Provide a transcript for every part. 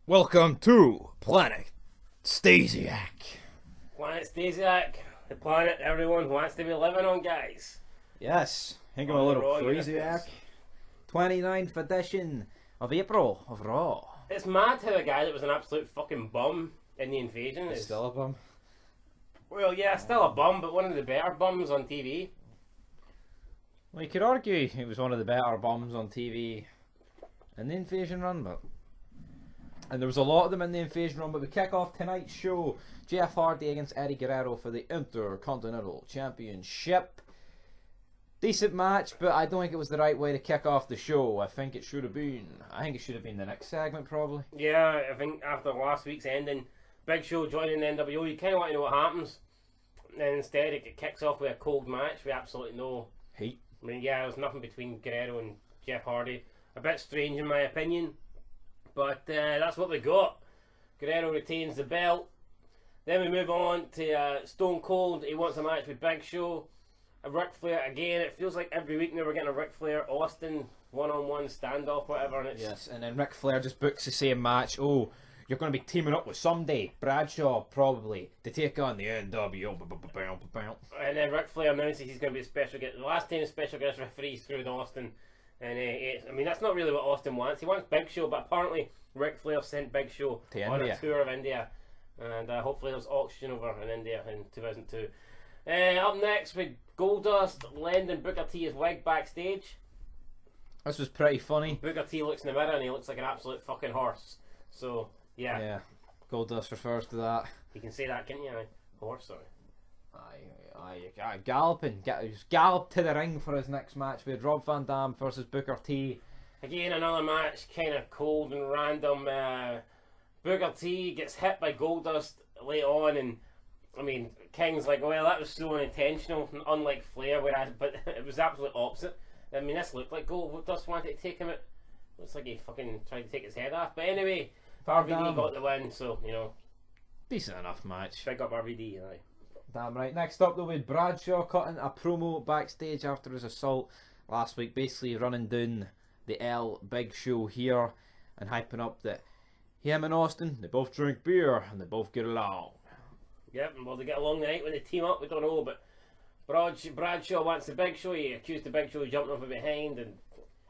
Welcome to Planet Stasiak. Planet Stasiak, the planet everyone wants to be living on, guys. Yes, hang on On a the little Raw Stasiak. universe. 29th edition of April of Raw. It's mad how a guy that was an absolute fucking bum in the invasion is Still a bum. well, yeah, still a bum, but one of the better bums on TV. Well, you could argue he was one of the better bums on TV in the invasion run, and there was a lot of them in the invasion run. But we kick off tonight's show, Jeff Hardy against Eddie Guerrero for the Intercontinental Championship. Decent match, but I don't think it was the right way to kick off the show. I think it should have been the next segment, probably. Yeah, I think after last week's ending, Big Show joining the NWO, you kind of want to know what happens. And instead, it kicks off with a cold match with absolutely no Heat. I mean, yeah, there's nothing between Guerrero and Jeff Hardy. A bit strange in my opinion, but that's what we got. Guerrero retains the belt. Then we move on to Stone Cold. He wants a match with Big Show. A Ric Flair again. It feels like every week now we're getting a Ric Flair Austin one-on-one standoff, whatever. And it's Yes, and then Ric Flair just books the same match. Oh, you're going to be teaming up with someday, Bradshaw probably, to take on the NWO. And then Ric Flair announces he's going to be a special guest. The last time a special guest referee screwed Austin. And I mean, that's not really what Austin wants. He wants Big Show, but apparently Ric Flair sent Big Show To on India. a tour of India. And hopefully there's oxygen over in India in 2002. Up next with Goldust lending Booker T his wig backstage. This was pretty funny. Booker T looks in the mirror and he looks like an absolute fucking horse. So, yeah. Yeah, Goldust refers to that. You can say that, can't you? Horse, sorry. Galloping. He was galloped to the ring for his next match with Rob Van Dam versus Booker T. Again, another match, kind of cold and random. Booker T gets hit by Goldust late on, and I mean, King's like, well, that was so unintentional, unlike Flair, but it was absolute opposite. I mean, this looked like Goldust wanted to take him out. Looks like he fucking tried to take his head off. But anyway, RVD got the win, so, you know. Decent enough match. Big up RVD, aye. Damn right. Next up though, with Bradshaw cutting a promo backstage after his assault last week, basically running down the L Big Show here and hyping up that him and Austin, they both drink beer and they both get along. Yep, and will they get along tonight when they team up? We don't know, but Bradshaw wants the Big Show. He accused the Big Show of jumping over behind, and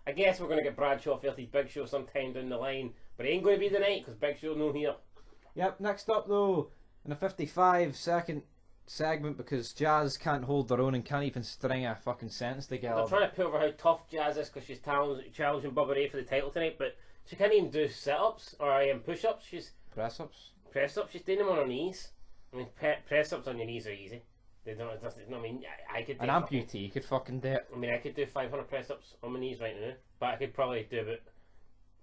I guess we're going to get Bradshaw versus Big Show sometime down the line, but it ain't going to be tonight because Big Show no here. Yep, next up though, in a 55-second segment, because Jazz can't hold their own and can't even string a fucking sentence together. They're trying to prove how tough Jazz is because she's challenging Bubba Ray for the title tonight, but she can't even do sit-ups or push-ups. She's Press-ups. press-ups. She's doing them on her knees. I mean, press-ups on your knees are easy. They don't. It doesn't. I mean, I could. An amputee could fucking do it. I mean, I could do 500 press-ups on my knees right now, but I could probably do about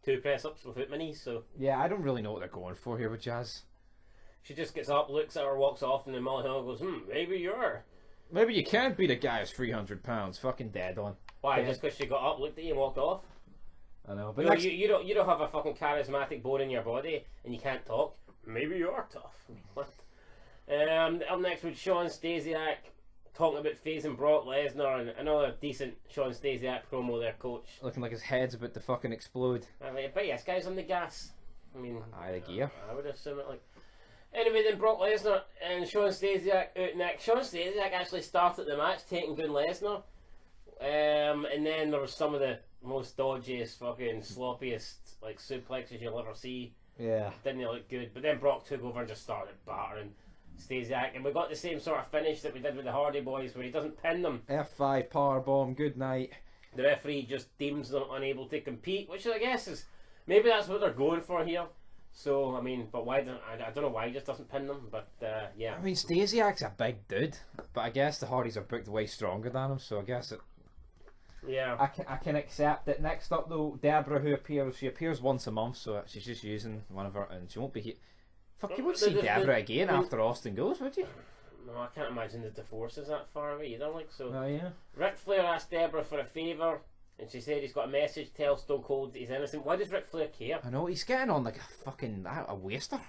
2 press-ups without my knees. So Yeah, I don't really know what they're going for here with Jazz. she just gets up, looks at her, walks off, and then Molly Hill goes, maybe you're. Maybe you can't beat a guy who's 300 pounds. Fucking dead on. Why? Yeah. Just because she got up, looked at you, and walked off? I know, but You, know, next... you don't have a fucking charismatic bone in your body, and you can't talk. Maybe you are tough. I mean, what? Up next with Sean Stasiak talking about phasing Brock Lesnar, and another decent Sean Stasiak promo there, coach. looking like his head's about to fucking explode. I mean, but yes, guys on the gas. I mean, Aye, the gear. I would assume it like. Anyway, then Brock Lesnar and Sean Stasiak out next. Sean Stasiak actually started the match, taking down Lesnar. And then there was some of the most dodgiest, fucking sloppiest like suplexes you'll ever see. Yeah. Didn't look good. But then Brock took over and just started battering Stasiak, and we got the same sort of finish that we did with the Hardy Boys, where he doesn't pin them. F5 powerbomb, good night. The referee just deems them unable to compete, which I guess is maybe that's what they're going for here. So I mean, but why don't I don't know why he just doesn't pin them, but yeah. I mean, Stasiak's a big dude, but I guess the Hardys are booked way stronger than him, so I guess it. Yeah. I can accept it. Next up though, Deborah, who appears once a month, so she's just using one of her, and she won't be here. Fuck, you won't see Deborah again after Austin goes, would you? No, I can't imagine the divorce is that far away. You don't like so. Oh yeah. Ric Flair asked Deborah for a favour, and she said he's got a message to tell Stone Cold that he's innocent. Why does Ric Flair care? I know, he's getting on like a fucking a waster.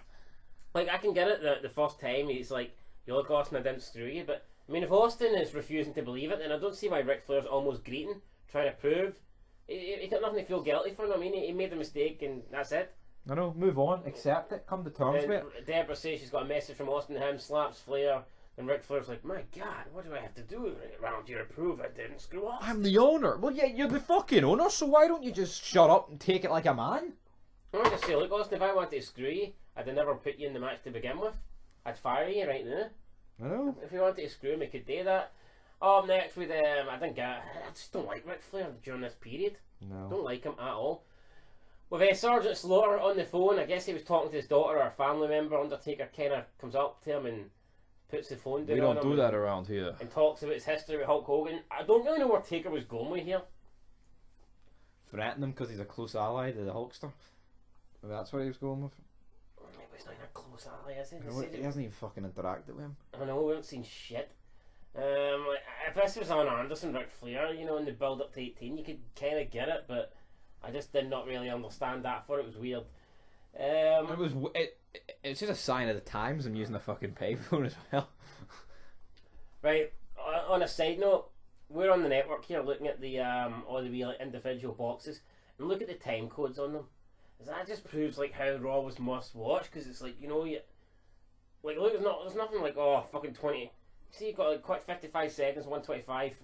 Like, I can get it the first time he's like, you look, Austin, I didn't screw you, but I mean, if Austin is refusing to believe it, then I don't see why Ric Flair's almost greeting, trying to prove. He got nothing to feel guilty for. I mean, he made a mistake, and that's it. I know, move on, accept it, come to terms with it. Deborah says she's got a message from Austin to him, slaps Flair, and Ric Flair's like, my God, what do I have to do around here to prove I didn't screw up? I'm the owner. Well, yeah, you're the fucking owner, so why don't you just shut up and take it like a man? I just say, look, Austin, if I wanted to screw you, I'd have never put you in the match to begin with. I'd fire you right now. I know. If we wanted to screw him, we could do that. Up next with I just don't like Ric Flair during this period. No. Don't like him at all. With Sergeant Slaughter on the phone, I guess he was talking to his daughter or a family member. Undertaker kind of comes up to him and puts the phone down. We don't do that around here. And talks about his history with Hulk Hogan. I don't really know where Taker was going with here. Threaten him because he's a close ally to the Hulkster. Maybe that's what he was going with. Maybe he's not even a close ally, is he? No, he hasn't even fucking interacted with him. I know, we haven't seen shit. If this was on Anderson, Ric Flair, you know, in the build up to 18, you could kind of get it, but I just did not really understand that for it. It was weird. It's just a sign of the times. I'm using a fucking payphone as well. Right. On a side note, we're on the network here looking at the all the wee like individual boxes and look at the time codes on them. That just proves like how Raw was must watch, because it's like, you know, like look, there's nothing like, oh fucking 20. See, you've got like quite 55 seconds, 125,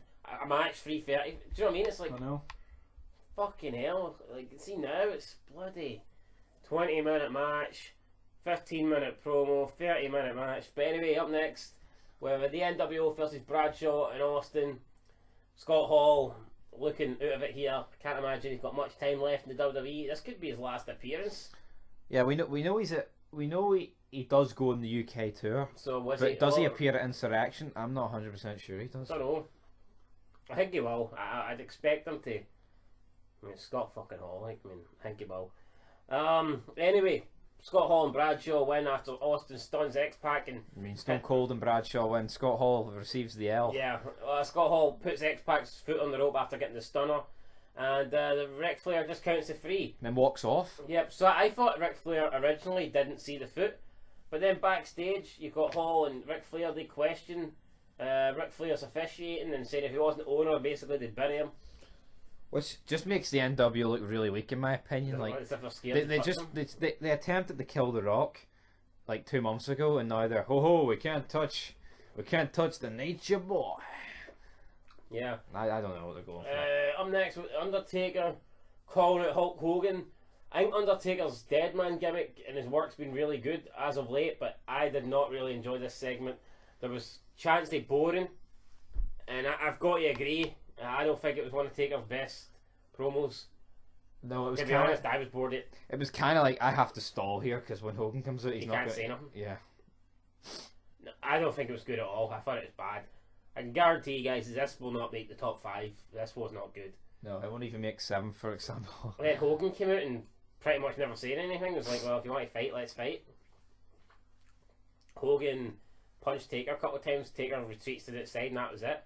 a match 3:30. Do you know what I mean? It's like, I know. Fucking hell. Like, see now, it's bloody 20-minute match, 15-minute promo, 30-minute match. But anyway, up next, we have the NWO versus Bradshaw and Austin. Scott Hall looking out of it here. Can't imagine he's got much time left in the WWE. This could be his last appearance. Yeah, we know he does go in the UK tour. So does he appear at Insurrection? I'm not 100% sure he does. I don't know. I think he will. I'd expect him to. I mean, Scott fucking Hall. I think he will. Anyway, Scott Hall and Bradshaw win after Austin stuns X-Pac and... I mean, Stone Cold and Bradshaw win. Scott Hall receives the L. Yeah, Scott Hall puts X-Pac's foot on the rope after getting the stunner. And the Ric Flair just counts to 3. And then walks off. Yep, so I thought Ric Flair originally didn't see the foot. But then backstage, you've got Hall and Ric Flair, they question Ric Flair's officiating and said if he wasn't the owner, basically they'd bury him. Which just makes the NW look really weak in my opinion. Like they attempted to kill The Rock like 2 months ago, and now they're we can't touch the Nature Boy. Yeah, I don't know what they're going for. Up next with Undertaker calling out Hulk Hogan. I think Undertaker's dead man gimmick and his work's been really good as of late, but I did not really enjoy this segment. There was chance they boring, and I've got to agree. I don't think it was one of Taker's best promos. No, it was. To be honest, I was bored. It was kind of like I have to stall here because when Hogan comes out, he's not can't say nothing. Yeah. No, I don't think it was good at all. I thought it was bad. I can guarantee you guys this will not make the top 5. This was not good. No, it won't even make 7, for example. Then Hogan came out and pretty much never said anything. It was like, well, if you want to fight, let's fight. Hogan punched Taker a couple of times. Taker retreats to the side, and that was it.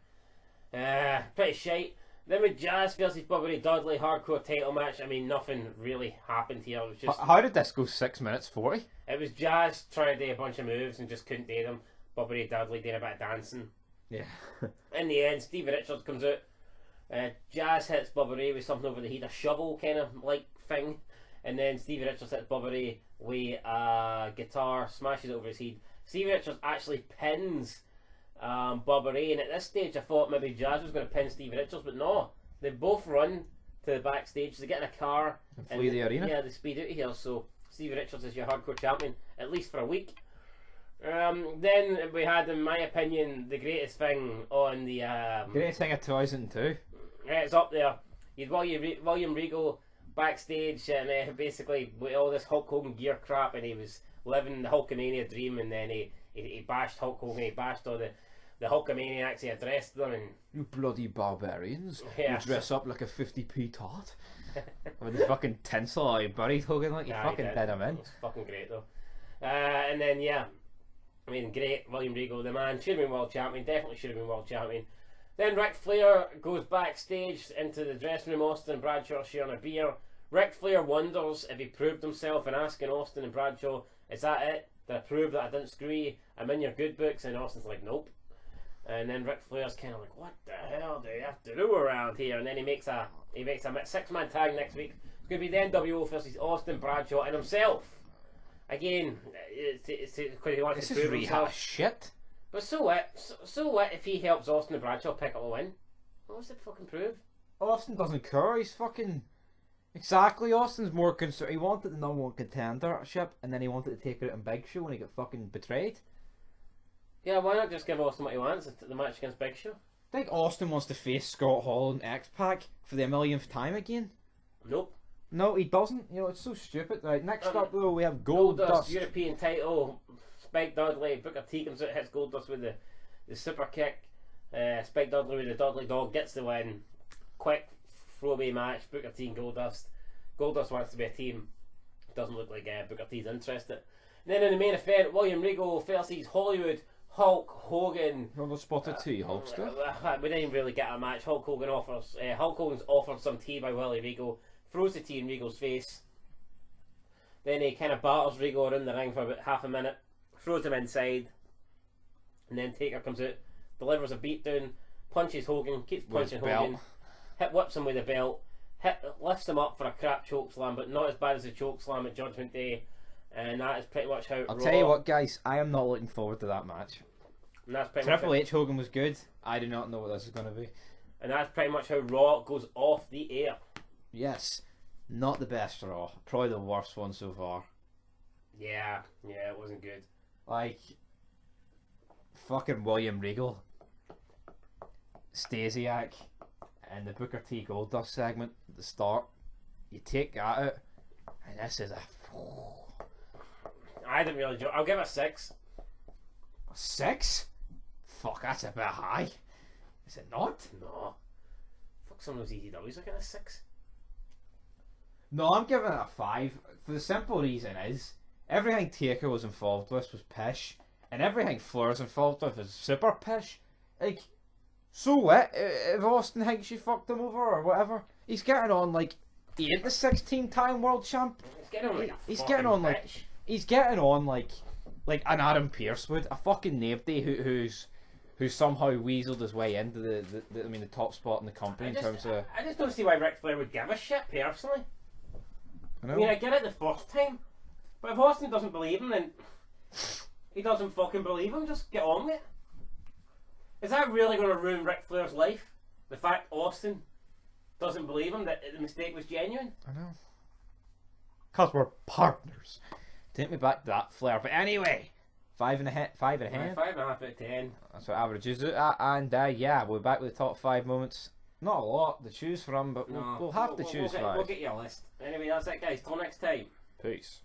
Pretty shite. Then with Jazz versus Bobby Ray Dudley, hardcore title match. I mean, nothing really happened here. It was just. How did this go 6 minutes 40? It was Jazz trying to do a bunch of moves and just couldn't do them. Bobby Ray Dudley doing a bit of dancing. Yeah. In the end, Stevie Richards comes out. Jazz hits Bobby Ray with something over the head, a shovel kind of like thing, and then Stevie Richards hits Bobby Ray with a guitar, smashes it over his head. Stevie Richards actually pins Bobby Ray, and at this stage I thought maybe Jazz was going to pin Stevie Richards, but no, they both run to the backstage, they get in a car and flee the arena. Yeah, they speed out of here, so Stevie Richards is your hardcore champion, at least for a week. Then we had, in my opinion, the greatest thing on the... greatest thing of 2002. It's up there. You had William Regal backstage, and basically with all this Hulk Hogan gear crap, and he was living the Hulkamania dream, and then he bashed Hulk Hogan, he bashed all the Hulkamaniacs, he addressed them, and... You bloody barbarians. Yeah, you dress up like a 50p tart. With the fucking tinsel, you buried Hogan like you fucking did him in. It's fucking great though. And then, yeah, I mean, great, William Regal, the man, should have been world champion, definitely should have been world champion. Then Ric Flair goes backstage into the dressing room, Austin and Bradshaw sharing a beer. Ric Flair wonders if he proved himself and asking Austin and Bradshaw, is that it? Did I prove that I didn't screw you? I'm in your good books? And Austin's like, nope. And then Ric Flair's kind of like, what the hell do you have to do around here? And then he makes a 6-man tag next week It's going to be the NWO versus Austin, Bradshaw, and himself. Again, it's because he wants to prove himself. Shit. But so what? So what if he helps Austin and Bradshaw pick up a win? What's it fucking prove? Austin doesn't care. He's fucking... Exactly, Austin's more concerned. He wanted the number one contendership, and then he wanted to take it in Big Show when he got fucking betrayed. Yeah, why not just give Austin what he wants? The match against Big Show? I think Austin wants to face Scott Hall in X-Pac for the millionth time again. Nope. No, he doesn't. You know, it's so stupid. Right, next up though, we have Goldust. European title. Spike Dudley. Booker T comes out, hits Goldust with the super kick. Spike Dudley with the Dudley Dog gets the win. Quick throwaway match. Booker T and Goldust. Goldust wants to be a team. Doesn't look like Booker T's interested. And then in the main event, William Regal versus Hollywood Hulk Hogan. Well, they spotted two Hulkster. We didn't really get a match. Hulk Hogan's offered some tea by Willie Regal. Throws the tea in Regal's face. Then he kind of batters Regal around the ring for about half a minute. Throws him inside. And then Taker comes out. Delivers a beatdown. Punches Hogan. Keeps punching Hogan. Whips him with a belt. Lifts him up for a crap chokeslam, but not as bad as the chokeslam at Judgment Day. And that is pretty much how I'll tell you what, guys, I am not looking forward to that match. And that's pretty Triple H Hogan was good. I do not know what this is going to be. And that's pretty much how Raw goes off the air. Yes. Not the best Raw. Probably the worst one so far. Yeah, it wasn't good. Like, fucking William Regal, Stasiak, and the Booker T Goldust segment at the start. You take that out, and this is a... I didn't really enjoy it. I'll give it a 6. A 6? Fuck, that's a bit high. Is it not? No. Fuck, some of those ECWs looking at a 6. No, I'm giving it a 5. For the simple reason is, everything Taker was involved with was pish, and everything Flair's involved with is super pish. Like, so what? If Austin thinks she fucked him over or whatever, he's getting on like, he ain't the 16-time world champ. He's getting on like He's getting on like, he's getting on like an Adam Pearce would, a fucking nobody who's somehow weaseled his way into the top spot in the company in terms of... I just don't see why Ric Flair would give a shit, personally. I mean, I get it the first time, but if Austin doesn't believe him, then he doesn't fucking believe him. Just get on with it. Is that really going to ruin Ric Flair's life? The fact Austin doesn't believe him, that the mistake was genuine? I know. Because we're partners. Take me back to that Flair. But anyway, 5.5. 5.5 out of 10. That's what average is. And yeah, we're back with the top 5 moments. Not a lot to choose from, but we'll have to choose 5. We'll get you a list. Anyway, that's it, guys. Till next time. Peace.